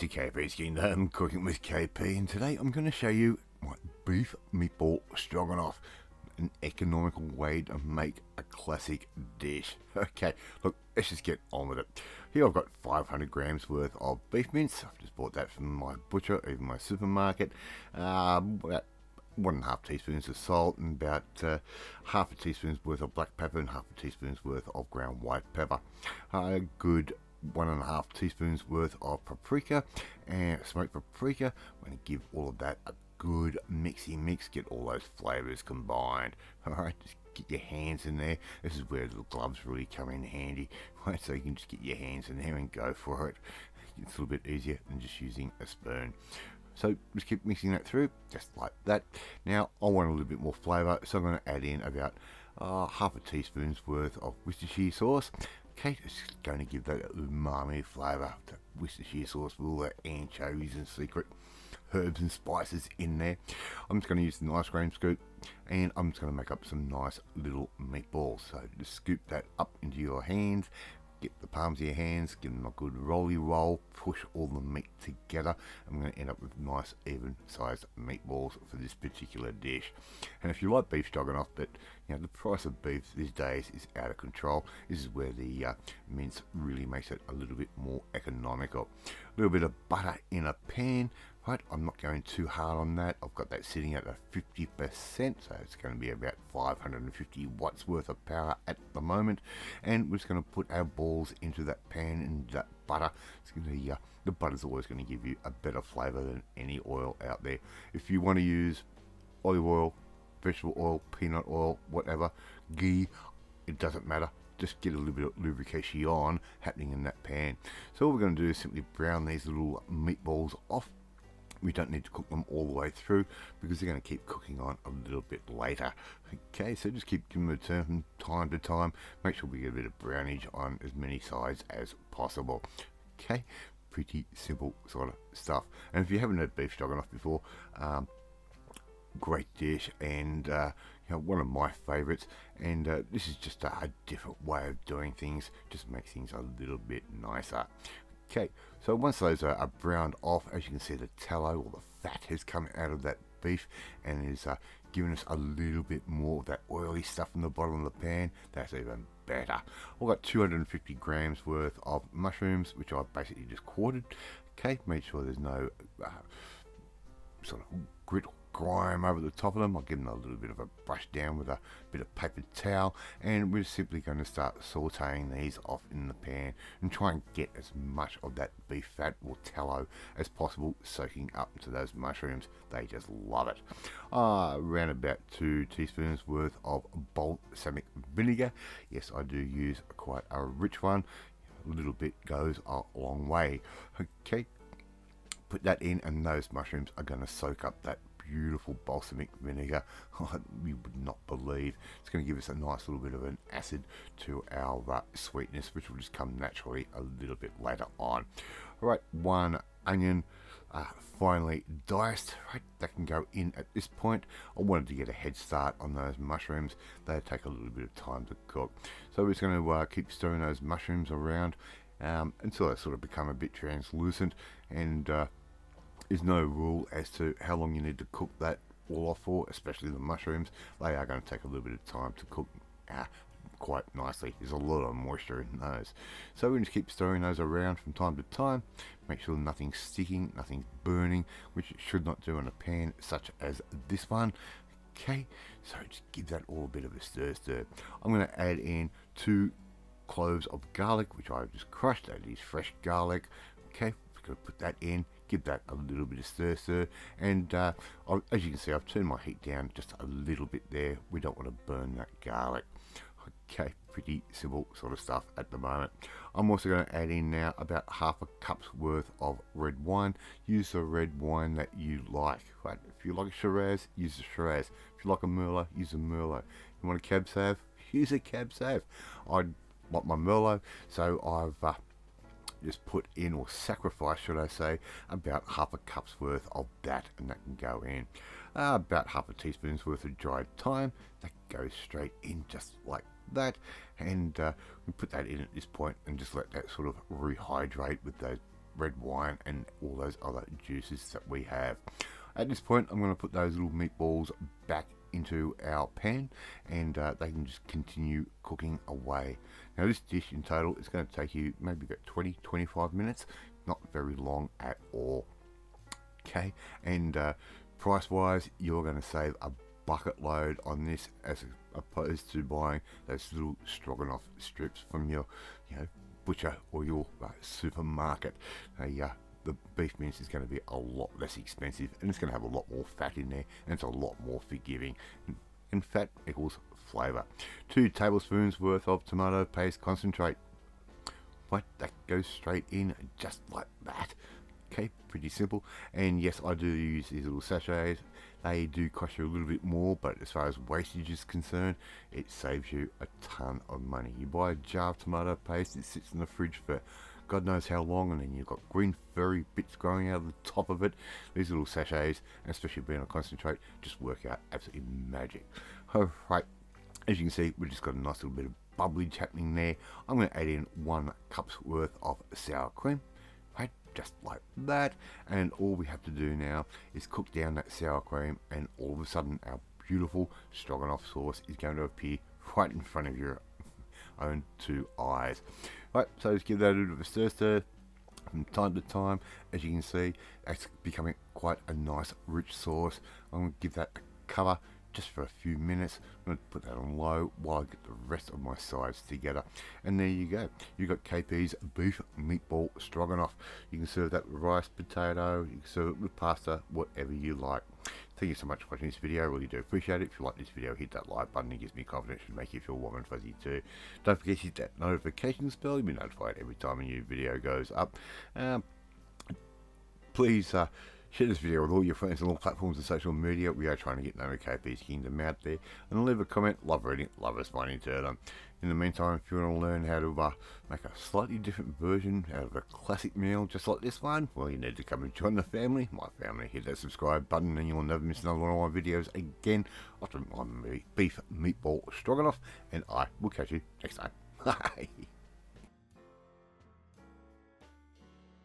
to KP's Kingdom, cooking with KP, and today I'm going to show you my beef meatball stroganoff, an economical way to make a classic dish. Okay, look, let's just get on with it. Here I've got 500 grams worth of beef mince. I've just bought that from my butcher, even my supermarket. About 1.5 teaspoons of salt and about half a teaspoon's worth of black pepper and half a teaspoon's worth of ground white pepper. A good 1.5 teaspoons worth of paprika and smoked paprika. I'm going to give all of that a good mixy mix, get all those flavors combined. Alright, just get your hands in there. This is where the gloves really come in handy, right? So you can just get your hands in there and go for it. It's a little bit easier than just using a spoon. So just keep mixing that through, just like that. Now I want a little bit more flavour, so I'm going to add in about half a teaspoon's worth of Worcestershire sauce. Okay, it's going to give that umami flavour, the Worcestershire sauce with all the anchovies and secret herbs and spices in there. I'm just going to use an ice cream scoop, and I'm just going to make up some nice little meatballs. So just scoop that up into your hands, get the palms of your hands, give them a good rolly roll, push all the meat together. I'm going to end up with nice even sized meatballs for this particular dish. And if you like beef stroganoff, but you know the price of beef these days is out of control, this is where the mince really makes it a little bit more economical. A little bit of butter in a pan. Right, I'm not going too hard on that. I've got that sitting at a 50%, so it's going to be about 550 watts worth of power at the moment. And we're just going to put our balls into that pan and that butter. It's going to the butter's always going to give you a better flavour than any oil out there. If you want to use olive oil, vegetable oil, peanut oil, whatever, ghee, it doesn't matter. Just get a little bit of lubrication happening in that pan. So all we're going to do is simply brown these little meatballs off. We don't need to cook them all the way through because they're going to keep cooking on a little bit later. Okay, so just keep giving them a turn from time to time. Make sure we get a bit of brownage on as many sides as possible. Okay, pretty simple sort of stuff. And if you haven't had beef stroganoff before, great dish, and you know, one of my favorites. And this is just a different way of doing things, just makes things a little bit nicer. Okay, so once those are browned off, as you can see, the tallow or the fat has come out of that beef and is giving us a little bit more of that oily stuff in the bottom of the pan. That's even better. I've got 250 grams worth of mushrooms, which I've basically just quartered. Okay, make sure there's no sort of grit or grime over the top of them. I'll give them a little bit of a brush down with a bit of paper towel, and we're simply going to start sauteing these off in the pan and try and get as much of that beef fat or tallow as possible soaking up into those mushrooms. They just love it. Around about 2 teaspoons worth of balsamic vinegar. Yes, I do use quite a rich one. A little bit goes a long way. Okay, put that in, and those mushrooms are going to soak up that beautiful balsamic vinegar. You would not believe. It's going to give us a nice little bit of an acid to our sweetness, which will just come naturally a little bit later on. Alright, 1 onion, finely diced. Right, that can go in at this point. I wanted to get a head start on those mushrooms. They take a little bit of time to cook. So we're just going to keep stirring those mushrooms around until they sort of become a bit translucent, and there's no rule as to how long you need to cook that all off for, especially the mushrooms. They are going to take a little bit of time to cook quite nicely. There's a lot of moisture in those. So we're going to keep stirring those around from time to time. Make sure nothing's sticking, nothing's burning, which it should not do in a pan such as this one. Okay, so just give that all a bit of a stir. I'm going to add in 2 cloves of garlic, which I've just crushed. That is fresh garlic. Okay, we're going to put that in. Give that a little bit of stir, and as you can see, I've turned my heat down just a little bit there. We don't want to burn that garlic. Okay, pretty simple sort of stuff at the moment. I'm also going to add in now about half a cup's worth of red wine. Use the red wine that you like. Right? If you like a Shiraz, use a Shiraz. If you like a Merlot, use a Merlot. You want a Cab Sav? Use a Cab Sav. I like my Merlot, so I've just put in, or sacrifice should I say, about half a cup's worth of that, and that can go in. About half a teaspoon's worth of dried thyme. That goes straight in just like that, and we put that in at this point and just let that sort of rehydrate with those red wine and all those other juices that we have. At this point, I'm going to put those little meatballs back into our pan, and they can just continue cooking away. Now this dish in total is going to take you maybe about 20-25 minutes, not very long at all. Okay, and price wise, you're going to save a bucket load on this as opposed to buying those little Stroganoff strips from your butcher or your supermarket. The beef mince is going to be a lot less expensive, and it's going to have a lot more fat in there, and it's a lot more forgiving. And fat equals flavour. 2 tablespoons worth of tomato paste concentrate. Right, that goes straight in just like that. Okay, pretty simple. And yes, I do use these little sachets. They do cost you a little bit more, but as far as wastage is concerned, it saves you a ton of money. You buy a jar of tomato paste, it sits in the fridge for God knows how long, and then you've got green furry bits growing out of the top of it. These little sachets, especially being a concentrate, just work out absolutely magic. Alright, as you can see, we've just got a nice little bit of bubblage happening there. I'm going to add in 1 cup's worth of sour cream. Right, just like that, and all we have to do now is cook down that sour cream, and all of a sudden our beautiful Stroganoff sauce is going to appear right in front of your own 2 eyes. Right, so just give that a little bit of a stir from time to time. As you can see, it's becoming quite a nice rich sauce. I'm going to give that a cover just for a few minutes. I'm going to put that on low while I get the rest of my sides together. And there you go. You've got KP's beef meatball stroganoff. You can serve that with rice, potato, you can serve it with pasta, whatever you like. Thank you so much for watching this video. I really do appreciate it. If you like this video, hit that like button. It gives me confidence and make you feel warm and fuzzy too. Don't forget to hit that notification bell. You'll be notified every time a new video goes up. Please share this video with all your friends on all platforms of social media. We are trying to get known KP's Kingdom out there. And leave a comment. Love reading it. Love responding to it. In the meantime, if you want to learn how to make a slightly different version out of a classic meal just like this one, well, you need to come and join the family. My family. Hit that subscribe button and you'll never miss another one of my videos again. After my beef meatball stroganoff. And I will catch you next time. Bye.